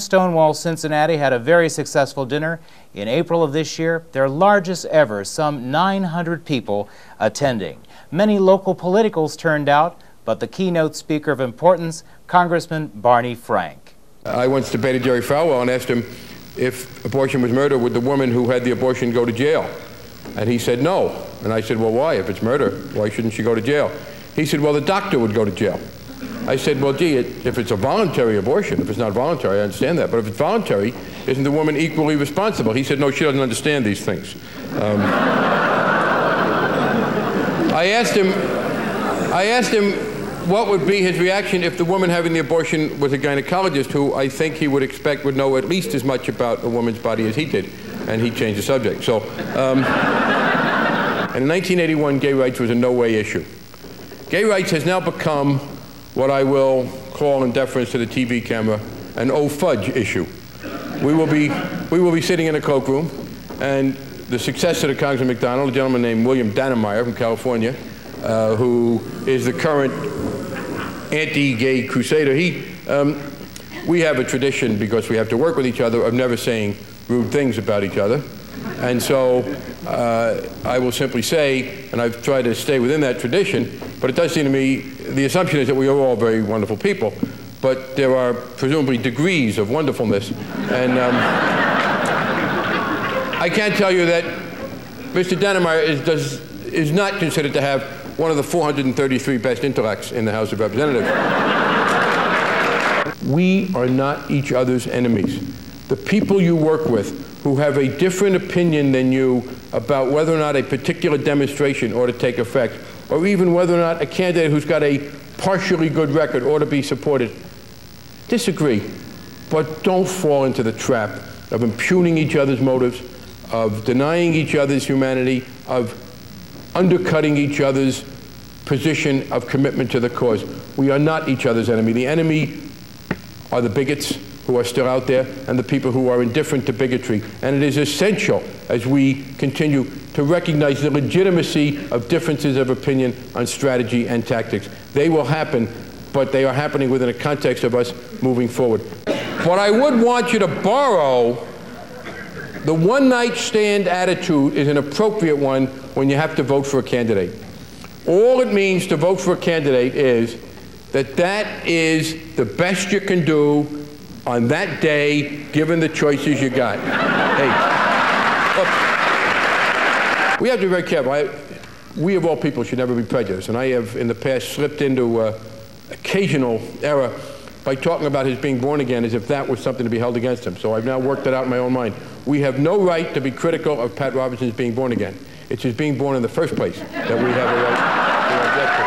Stonewall, Cincinnati had a very successful dinner in April of this year, their largest ever, some 900 people attending. Many local politicals turned out, but the keynote speaker of importance, Congressman Barney Frank. I once debated Jerry Falwell and asked him if abortion was murder, would the woman who had the abortion go to jail? And he said no. And I said, well, why? If it's murder, why shouldn't she go to jail? He said, well, the doctor would go to jail. I said, well, gee, if it's a voluntary abortion, if it's not voluntary, I understand that, but if it's voluntary, isn't the woman equally responsible? He said, no, she doesn't understand these things. I asked him what would be his reaction if the woman having the abortion was a gynecologist who I think he would expect would know at least as much about a woman's body as he did, and he changed the subject. So, and in 1981, gay rights was a no-way issue. Gay rights has now become what I will call, in deference to the TV camera, an oh fudge issue. We will be sitting in a cloakroom, and the successor to Congressman McDonald, a gentleman named William Dannemeyer from California, who is the current anti-gay crusader, we have a tradition, because we have to work with each other, of never saying rude things about each other. And so I will simply say, and I've tried to stay within that tradition, but it does seem to me, the assumption is that we are all very wonderful people, but there are presumably degrees of wonderfulness. And I can tell you that Mr. Dannemeyer is not considered to have one of the 433 best intellects in the House of Representatives. We are not each other's enemies. The people you work with who have a different opinion than you about whether or not a particular demonstration ought to take effect, or even whether or not a candidate who's got a partially good record ought to be supported, disagree. But don't fall into the trap of impugning each other's motives, of denying each other's humanity, of undercutting each other's position of commitment to the cause. We are not each other's enemy. The enemy are the bigots who are still out there, and the people who are indifferent to bigotry. And it is essential, as we continue, to recognize the legitimacy of differences of opinion on strategy and tactics. They will happen, but they are happening within a context of us moving forward. But I would want you to borrow the one-night stand attitude is an appropriate one when you have to vote for a candidate. All it means to vote for a candidate is that that is the best you can do on that day, given the choices you got. Hey, look, we have to be very careful. We of all people should never be prejudiced, and I have in the past slipped into occasional error by talking about his being born again as if that was something to be held against him. So I've now worked that out in my own mind. We have no right to be critical of Pat Robertson's being born again. It's his being born in the first place that we have a right to object to.